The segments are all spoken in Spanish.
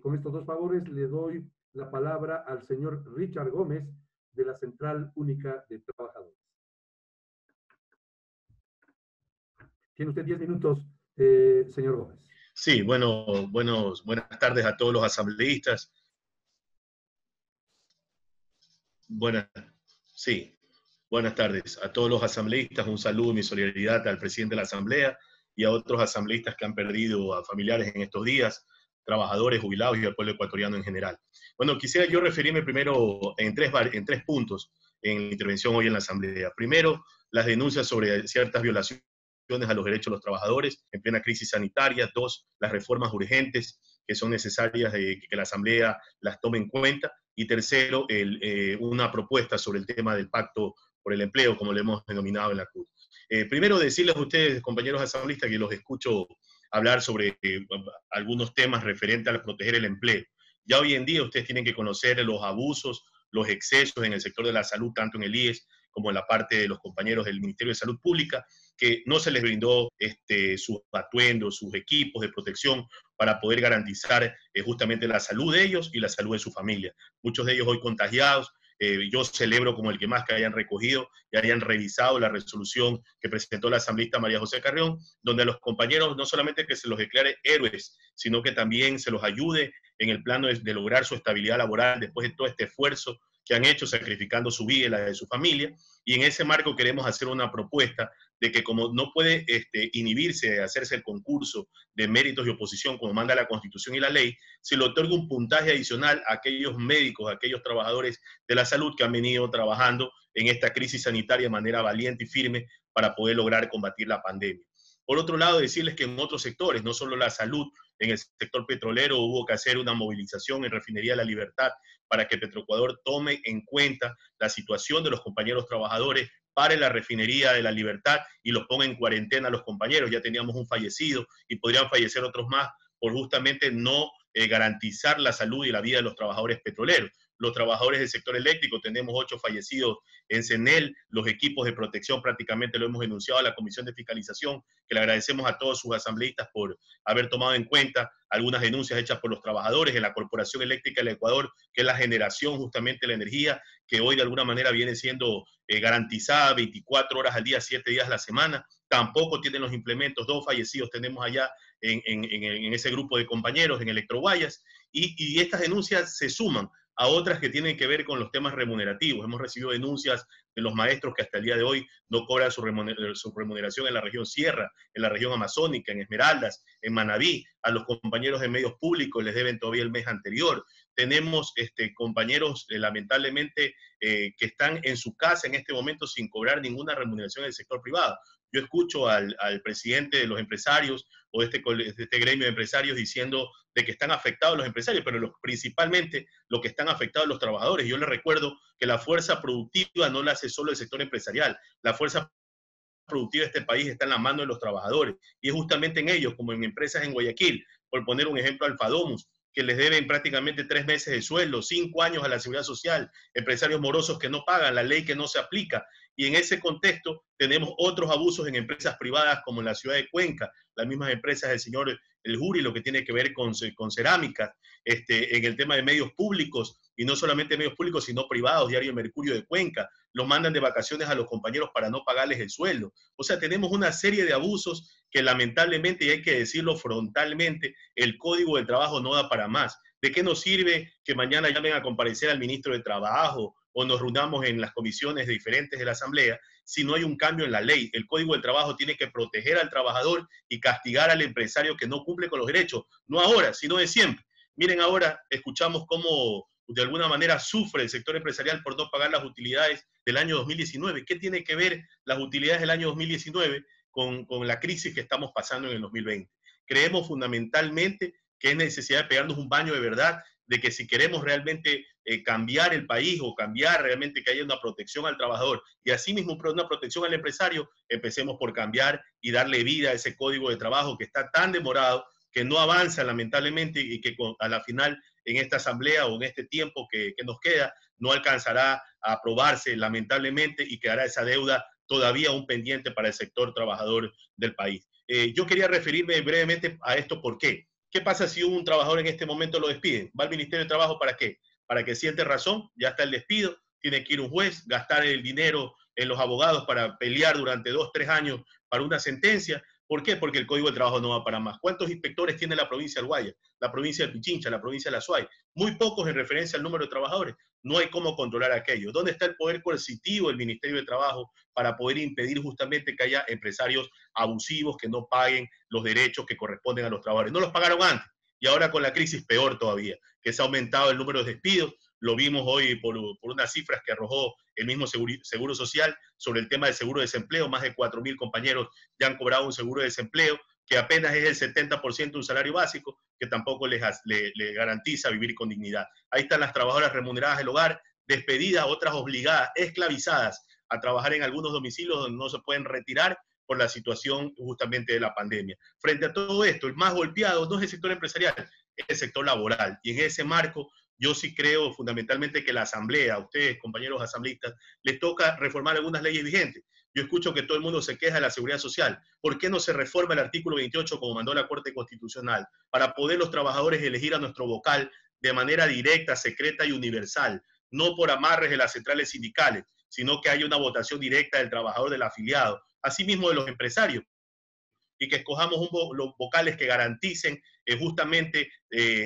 Con estos dos favores le doy la palabra al señor Richard Gómez de la Central Única de Trabajadores. Tiene usted 10 minutos, señor Gómez. Sí, buenas tardes a todos los asambleístas. Buenas tardes a todos los asambleístas. Un saludo y mi solidaridad al presidente de la Asamblea y a otros asambleístas que han perdido a familiares en estos días, trabajadores, jubilados y al pueblo ecuatoriano en general. Bueno, quisiera yo referirme primero en tres puntos en mi intervención hoy en la Asamblea. Primero, las denuncias sobre ciertas violaciones a los derechos de los trabajadores en plena crisis sanitaria. Dos, las reformas urgentes que son necesarias de que la Asamblea las tome en cuenta. Y tercero, una propuesta sobre el tema del pacto por el empleo, como lo hemos denominado en la CUT. Primero decirles a ustedes, compañeros asambleístas, que los escucho hablar sobre algunos temas referentes a proteger el empleo. Ya hoy en día ustedes tienen que conocer los abusos, los excesos en el sector de la salud, tanto en el IES como en la parte de los compañeros del Ministerio de Salud Pública, que no se les brindó sus atuendos, sus equipos de protección para poder garantizar justamente la salud de ellos y la salud de su familia. Muchos de ellos hoy contagiados. Yo celebro como el que más que hayan recogido y hayan revisado la resolución que presentó la asambleísta María José Carrión, donde a los compañeros no solamente que se los declare héroes, sino que también se los ayude en el plano de lograr su estabilidad laboral después de todo este esfuerzo que han hecho sacrificando su vida y la de su familia. Y en ese marco queremos hacer una propuesta de que como no puede inhibirse de hacerse el concurso de méritos y oposición como manda la Constitución y la ley, se le otorga un puntaje adicional a aquellos médicos, a aquellos trabajadores de la salud que han venido trabajando en esta crisis sanitaria de manera valiente y firme para poder lograr combatir la pandemia. Por otro lado, decirles que en otros sectores, no solo la salud, en el sector petrolero hubo que hacer una movilización en Refinería La Libertad para que Petroecuador tome en cuenta la situación de los compañeros trabajadores, pare la Refinería de La Libertad y los ponga en cuarentena a los compañeros. Ya teníamos un fallecido y podrían fallecer otros más por justamente no garantizar la salud y la vida de los trabajadores petroleros. Los trabajadores del sector eléctrico, tenemos 8 fallecidos en CENEL, los equipos de protección prácticamente lo hemos denunciado a la Comisión de Fiscalización, que le agradecemos a todos sus asambleístas por haber tomado en cuenta algunas denuncias hechas por los trabajadores en la Corporación Eléctrica del Ecuador, que es la generación justamente de la energía, que hoy de alguna manera viene siendo garantizada 24 horas al día, 7 días a la semana. Tampoco tienen los implementos, 2 fallecidos tenemos allá en ese grupo de compañeros en Electroguayas, y estas denuncias se suman a otras que tienen que ver con los temas remunerativos. Hemos recibido denuncias de los maestros que hasta el día de hoy no cobran su remuneración en la región Sierra, en la región Amazónica, en Esmeraldas, en Manabí. A los compañeros de medios públicos les deben todavía el mes anterior. Tenemos compañeros, lamentablemente, que están en su casa en este momento sin cobrar ninguna remuneración del sector privado. Yo escucho al presidente de los empresarios o de este gremio de empresarios diciendo de que están afectados los empresarios, pero principalmente lo que están afectados los trabajadores. Yo les recuerdo que la fuerza productiva no la hace solo el sector empresarial. La fuerza productiva de este país está en la mano de los trabajadores, y es justamente en ellos, como en empresas en Guayaquil, por poner un ejemplo, Alfadomus, que les deben prácticamente 3 meses de sueldo, 5 años a la seguridad social, empresarios morosos que no pagan, la ley que no se aplica. Y en ese contexto tenemos otros abusos en empresas privadas como en la ciudad de Cuenca, las mismas empresas del señor El Juri, lo que tiene que ver con cerámicas, en el tema de medios públicos, y no solamente medios públicos, sino privados, Diario Mercurio de Cuenca, los mandan de vacaciones a los compañeros para no pagarles el sueldo. O sea, tenemos una serie de abusos que lamentablemente, y hay que decirlo frontalmente, el Código del Trabajo no da para más. ¿De qué nos sirve que mañana llamen a comparecer al ministro de Trabajo o nos reunamos en las comisiones diferentes de la Asamblea si no hay un cambio en la ley? El Código del Trabajo tiene que proteger al trabajador y castigar al empresario que no cumple con los derechos, no ahora, sino de siempre. Miren, ahora escuchamos cómo de alguna manera sufre el sector empresarial por no pagar las utilidades del año 2019. ¿Qué tiene que ver las utilidades del año 2019 con la crisis que estamos pasando en el 2020? Creemos fundamentalmente que es necesidad de pegarnos un baño de verdad, de que si queremos realmente cambiar el país o cambiar realmente que haya una protección al trabajador y asimismo una protección al empresario, empecemos por cambiar y darle vida a ese código de trabajo que está tan demorado, que no avanza lamentablemente y que a la final en esta asamblea o en este tiempo que nos queda no alcanzará a aprobarse lamentablemente y quedará esa deuda todavía un pendiente para el sector trabajador del país. Yo quería referirme brevemente a esto. ¿Por qué? ¿Qué pasa si un trabajador en este momento lo despiden? ¿Va al Ministerio de Trabajo para qué? Para que siente razón, ya está el despido, tiene que ir un juez, gastar el dinero en los abogados para pelear durante 2, 3 años para una sentencia. ¿Por qué? Porque el Código de Trabajo no va para más. ¿Cuántos inspectores tiene la provincia del Guaya, la provincia de Pichincha, la provincia de La Suay? Muy pocos en referencia al número de trabajadores. No hay cómo controlar aquello. ¿Dónde está el poder coercitivo del Ministerio de Trabajo para poder impedir justamente que haya empresarios abusivos que no paguen los derechos que corresponden a los trabajadores? No los pagaron antes y ahora con la crisis peor todavía, que se ha aumentado el número de despidos. Lo vimos hoy por unas cifras que arrojó el mismo Seguro Social sobre el tema del seguro de desempleo. Más de 4.000 compañeros ya han cobrado un seguro de desempleo que apenas es el 70% de un salario básico, que tampoco les garantiza vivir con dignidad. Ahí están las trabajadoras remuneradas del hogar, despedidas, otras obligadas, esclavizadas a trabajar en algunos domicilios donde no se pueden retirar por la situación justamente de la pandemia. Frente a todo esto, el más golpeado no es el sector empresarial, es el sector laboral. Y en ese marco, yo sí creo fundamentalmente que la Asamblea, a ustedes, compañeros asambleístas, les toca reformar algunas leyes vigentes. Yo escucho que todo el mundo se queja de la seguridad social. ¿Por qué no se reforma el artículo 28 como mandó la Corte Constitucional? Para poder los trabajadores elegir a nuestro vocal de manera directa, secreta y universal, no por amarres de las centrales sindicales, sino que haya una votación directa del trabajador, del afiliado, asimismo de los empresarios, y que escojamos los vocales que garanticen justamente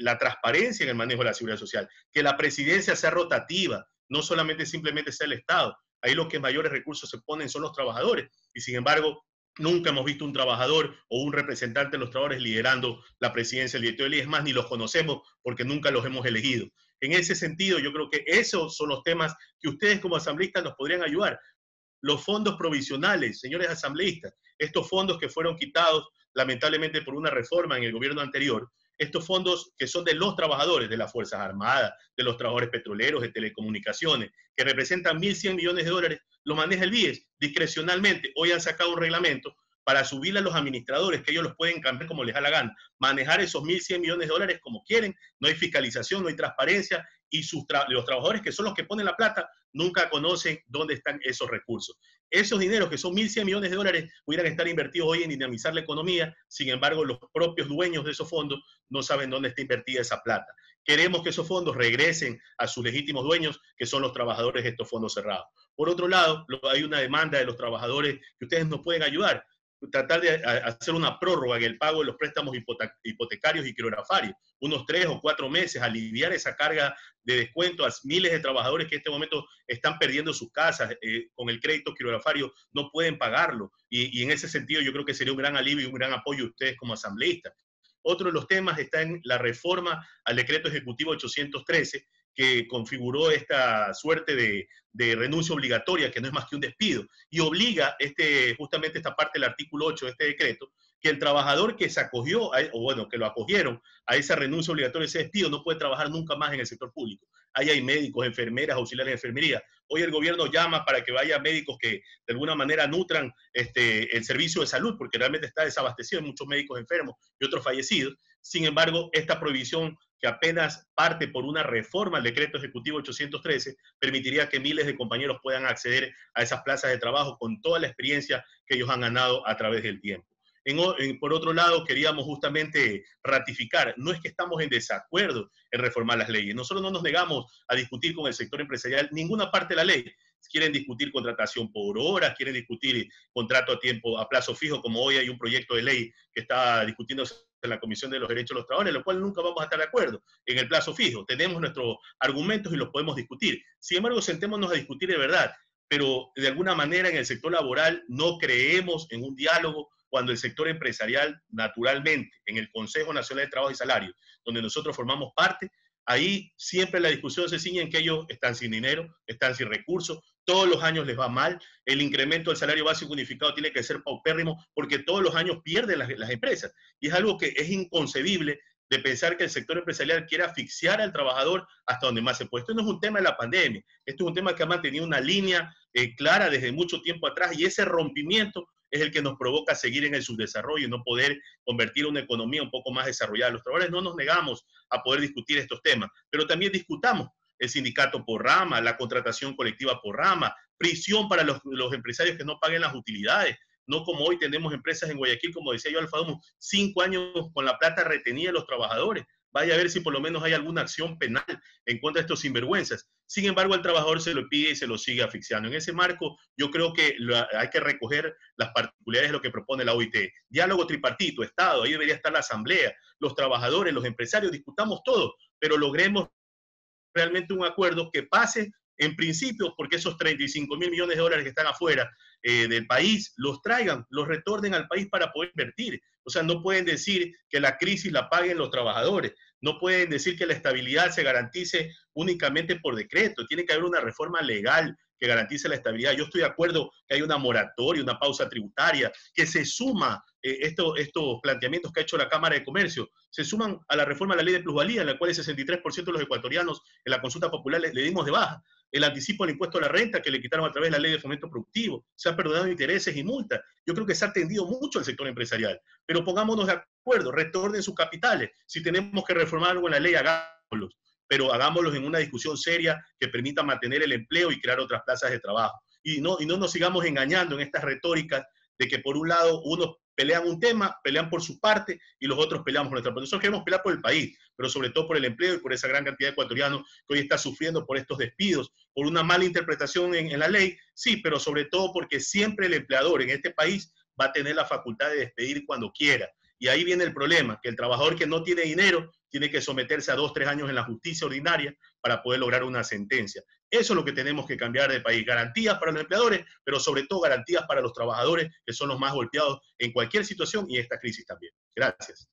la transparencia en el manejo de la seguridad social, que la presidencia sea rotativa, no solamente simplemente sea el Estado. Ahí los que mayores recursos se ponen son los trabajadores, y sin embargo, nunca hemos visto un trabajador o un representante de los trabajadores liderando la presidencia del directorio, y es más, ni los conocemos porque nunca los hemos elegido. En ese sentido, yo creo que esos son los temas que ustedes como asambleístas nos podrían ayudar. Los fondos provisionales, señores asambleístas, estos fondos que fueron quitados lamentablemente por una reforma en el gobierno anterior, estos fondos que son de los trabajadores de las Fuerzas Armadas, de los trabajadores petroleros, de telecomunicaciones, que representan 1.100 millones de dólares, los maneja el BIES discrecionalmente. Hoy han sacado un reglamento para subirle a los administradores, que ellos los pueden cambiar como les da la gana, manejar esos 1.100 millones de dólares como quieren, no hay fiscalización, no hay transparencia, y los trabajadores que son los que ponen la plata nunca conocen dónde están esos recursos. Esos dineros, que son 1.100 millones de dólares, pudieran estar invertidos hoy en dinamizar la economía. Sin embargo, los propios dueños de esos fondos no saben dónde está invertida esa plata. Queremos que esos fondos regresen a sus legítimos dueños, que son los trabajadores de estos fondos cerrados. Por otro lado, hay una demanda de los trabajadores que ustedes nos pueden ayudar, tratar de hacer una prórroga en el pago de los préstamos hipotecarios y quirografarios, unos 3 o 4 meses, aliviar esa carga de descuento a miles de trabajadores que en este momento están perdiendo sus casas con el crédito quirografario, no pueden pagarlo, y en ese sentido yo creo que sería un gran alivio y un gran apoyo a ustedes como asambleístas. Otro de los temas está en la reforma al decreto ejecutivo 813, que configuró esta suerte de renuncia obligatoria, que no es más que un despido, y obliga justamente esta parte del artículo 8 de este decreto, que el trabajador que se acogió, o bueno, que lo acogieron a esa renuncia obligatoria, ese despido, no puede trabajar nunca más en el sector público. Ahí hay médicos, enfermeras, auxiliares de enfermería. Hoy el gobierno llama para que vaya médicos que de alguna manera nutran el servicio de salud, porque realmente está desabastecido, hay muchos médicos enfermos y otros fallecidos. Sin embargo, esta prohibición, que apenas parte por una reforma al decreto ejecutivo 813, permitiría que miles de compañeros puedan acceder a esas plazas de trabajo con toda la experiencia que ellos han ganado a través del tiempo. Por otro lado, queríamos justamente ratificar, no es que estamos en desacuerdo en reformar las leyes, nosotros no nos negamos a discutir con el sector empresarial ninguna parte de la ley. Quieren discutir contratación por horas, quieren discutir contrato a plazo fijo, como hoy hay un proyecto de ley que está discutiéndose en la Comisión de los Derechos de los Trabajadores, en lo cual nunca vamos a estar de acuerdo en el plazo fijo. Tenemos nuestros argumentos y los podemos discutir. Sin embargo, sentémonos a discutir de verdad, pero de alguna manera en el sector laboral no creemos en un diálogo cuando el sector empresarial, naturalmente, en el Consejo Nacional de Trabajo y Salario, donde nosotros formamos parte, ahí siempre la discusión se ciñe en que ellos están sin dinero, están sin recursos, todos los años les va mal, el incremento del salario básico unificado tiene que ser paupérrimo porque todos los años pierden las empresas. Y es algo que es inconcebible de pensar que el sector empresarial quiera asfixiar al trabajador hasta donde más se puede. Esto no es un tema de la pandemia, esto es un tema que ha mantenido una línea clara desde mucho tiempo atrás, y ese rompimiento es el que nos provoca seguir en el subdesarrollo y no poder convertir una economía un poco más desarrollada. Los trabajadores no nos negamos a poder discutir estos temas, pero también discutamos el sindicato por rama, la contratación colectiva por rama, prisión para los empresarios que no paguen las utilidades. no como hoy tenemos empresas en Guayaquil, como decía yo, Alfa Domus, 5 años con la plata retenida de los trabajadores. Vaya a ver si por lo menos hay alguna acción penal en contra de estos sinvergüenzas. Sin embargo, al trabajador se lo pide y se lo sigue asfixiando. En ese marco, yo creo que hay que recoger las particularidades de lo que propone la OIT. Diálogo tripartito, Estado, ahí debería estar la Asamblea, los trabajadores, los empresarios, discutamos todo, pero logremos realmente un acuerdo que pase en principio, porque esos 35.000 millones de dólares que están afuera del país, los traigan, los retornen al país para poder invertir. O sea, no pueden decir que la crisis la paguen los trabajadores, no pueden decir que la estabilidad se garantice únicamente por decreto, tiene que haber una reforma legal que garantice la estabilidad. Yo estoy de acuerdo que hay una moratoria, una pausa tributaria, que se suma estos planteamientos que ha hecho la Cámara de Comercio, se suman a la reforma de la ley de plusvalía, en la cual el 63% de los ecuatorianos en la consulta popular le dimos de baja. El anticipo del impuesto a la renta que le quitaron a través de la ley de fomento productivo, se han perdonado intereses y multas. Yo creo que se ha atendido mucho al sector empresarial, pero pongámonos de acuerdo, retornen sus capitales. Si tenemos que reformar algo en la ley, hagámoslo, pero hagámoslo en una discusión seria que permita mantener el empleo y crear otras plazas de trabajo. Y no nos sigamos engañando en estas retóricas de que por un lado unos pelean un tema, pelean por su parte y los otros peleamos por nuestra parte. Nosotros queremos pelear por el país, pero sobre todo por el empleo y por esa gran cantidad de ecuatorianos que hoy está sufriendo por estos despidos, por una mala interpretación en la ley, sí, pero sobre todo porque siempre el empleador en este país va a tener la facultad de despedir cuando quiera. Y ahí viene el problema, que el trabajador que no tiene dinero tiene que someterse a 2 o 3 años en la justicia ordinaria para poder lograr una sentencia. Eso es lo que tenemos que cambiar de país. Garantías para los empleadores, pero sobre todo garantías para los trabajadores, que son los más golpeados en cualquier situación y esta crisis también. Gracias.